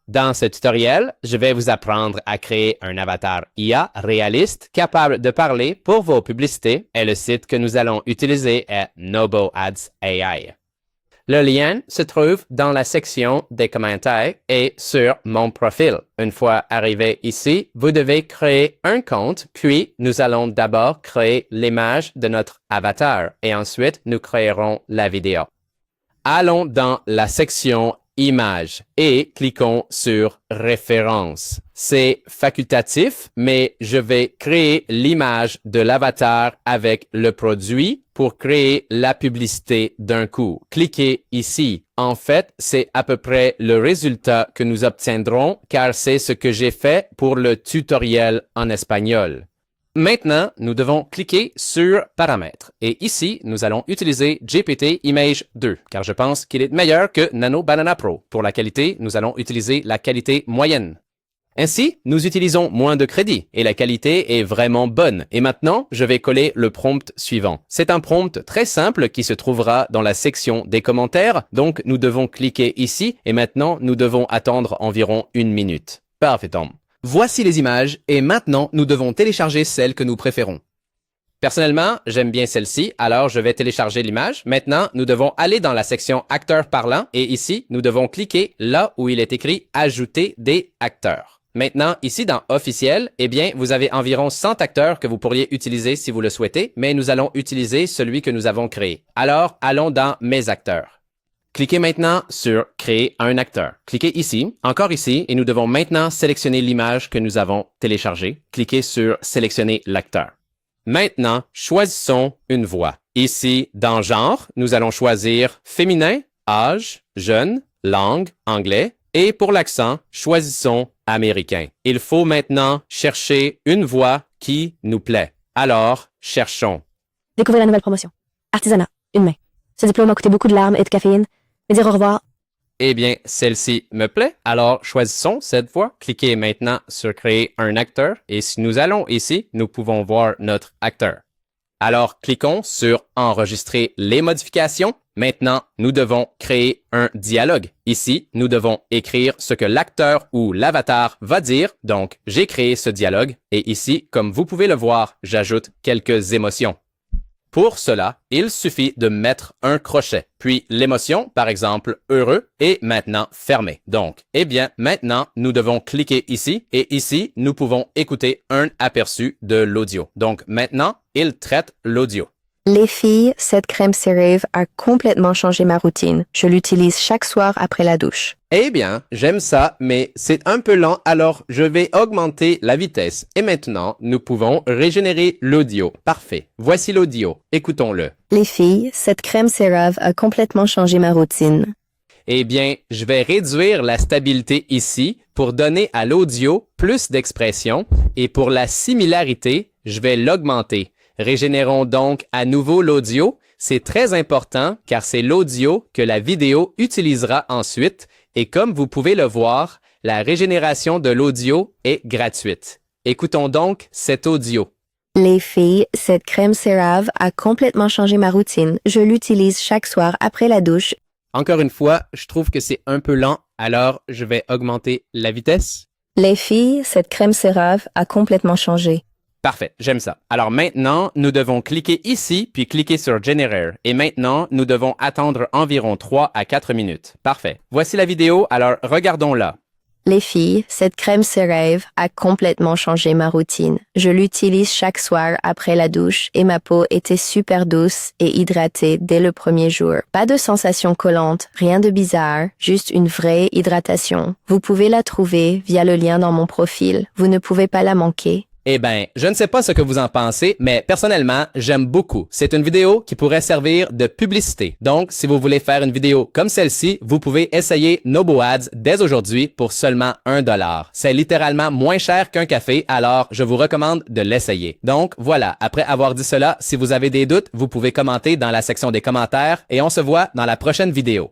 Dans ce tutoriel, je vais vous apprendre à créer un avatar IA réaliste capable de parler pour vos publicités et le site que nous allons utiliser est Nobo Ads AI. Le lien se trouve dans la section des commentaires et sur mon profil. Une fois arrivé ici, vous devez créer un compte, puis nous allons d'abord créer l'image de notre avatar et ensuite nous créerons la vidéo. Allons dans la section Images et cliquons sur Références. C'est facultatif, mais je vais créer l'image de l'avatar avec le produit pour créer la publicité d'un coup. Cliquez ici. En fait, c'est à peu près le résultat que nous obtiendrons car c'est ce que j'ai fait pour le tutoriel en espagnol. Maintenant, nous devons cliquer sur Paramètres. Et ici, nous allons utiliser GPT Image 2, car je pense qu'il est meilleur que Nano Banana Pro. Pour la qualité, nous allons utiliser la qualité moyenne. Ainsi, nous utilisons moins de crédit et la qualité est vraiment bonne. Et maintenant, je vais coller le prompt suivant. C'est un prompt très simple qui se trouvera dans la section des commentaires. Donc, nous devons cliquer ici et maintenant, nous devons attendre environ 1 minute. Parfait, Tom. Voici les images et maintenant, nous devons télécharger celle que nous préférons. Personnellement, j'aime bien celle-ci, alors je vais télécharger l'image. Maintenant, nous devons aller dans la section acteurs parlants et ici, nous devons cliquer là où il est écrit ajouter des acteurs. Maintenant, ici dans officiel, eh bien, vous avez environ 100 acteurs que vous pourriez utiliser si vous le souhaitez, mais nous allons utiliser celui que nous avons créé. Alors, allons dans mes acteurs. Cliquez maintenant sur Créer un acteur. Cliquez ici, encore ici, et nous devons maintenant sélectionner l'image que nous avons téléchargée. Cliquez sur Sélectionner l'acteur. Maintenant, choisissons une voix. Ici, dans Genre, nous allons choisir Féminin, Âge, Jeune, Langue, Anglais, et pour l'accent, choisissons Américain. Il faut maintenant chercher une voix qui nous plaît. Alors, cherchons. Découvrez la nouvelle promotion. Artisanat, une main. Ce diplôme a coûté beaucoup de larmes et de caféine. Mais dire au revoir. Eh bien, celle-ci me plaît. Alors, choisissons cette voix. Cliquez maintenant sur Créer un acteur. Et si nous allons ici, nous pouvons voir notre acteur. Alors, cliquons sur Enregistrer les modifications. Maintenant, nous devons créer un dialogue. Ici, nous devons écrire ce que l'acteur ou l'avatar va dire. Donc, j'ai créé ce dialogue. Et ici, comme vous pouvez le voir, j'ajoute quelques émotions. Pour cela, il suffit de mettre un crochet, puis l'émotion, par exemple, heureux, est maintenant fermée. Donc, eh bien, maintenant, nous devons cliquer ici, et ici, nous pouvons écouter un aperçu de l'audio. Donc, maintenant, il traite l'audio. Les filles, cette crème CeraVe a complètement changé ma routine. Je l'utilise chaque soir après la douche. Eh bien, j'aime ça, mais c'est un peu lent, alors je vais augmenter la vitesse. Et maintenant, nous pouvons régénérer l'audio. Parfait. Voici l'audio. Écoutons-le. Les filles, cette crème CeraVe a complètement changé ma routine. Eh bien, je vais réduire la stabilité ici pour donner à l'audio plus d'expression et pour la similarité, je vais l'augmenter. Régénérons donc à nouveau l'audio. C'est très important car c'est l'audio que la vidéo utilisera ensuite et comme vous pouvez le voir, la régénération de l'audio est gratuite. Écoutons donc cet audio. Les filles, cette crème CeraVe a complètement changé ma routine. Je l'utilise chaque soir après la douche. Encore une fois, je trouve que c'est un peu lent, alors je vais augmenter la vitesse. Les filles, cette crème CeraVe a complètement changé. Parfait, j'aime ça. Alors maintenant, nous devons cliquer ici, puis cliquer sur Generate. Et maintenant, nous devons attendre environ 3 à 4 minutes. Parfait. Voici la vidéo, alors regardons-la. Les filles, cette crème CeraVe a complètement changé ma routine. Je l'utilise chaque soir après la douche et ma peau était super douce et hydratée dès le premier jour. Pas de sensation collante, rien de bizarre, juste une vraie hydratation. Vous pouvez la trouver via le lien dans mon profil. Vous ne pouvez pas la manquer. Eh ben, je ne sais pas ce que vous en pensez, mais personnellement, j'aime beaucoup. C'est une vidéo qui pourrait servir de publicité. Donc, si vous voulez faire une vidéo comme celle-ci, vous pouvez essayer Nobo Ads dès aujourd'hui pour seulement $1. C'est littéralement moins cher qu'un café, alors je vous recommande de l'essayer. Donc, voilà. Après avoir dit cela, si vous avez des doutes, vous pouvez commenter dans la section des commentaires et on se voit dans la prochaine vidéo.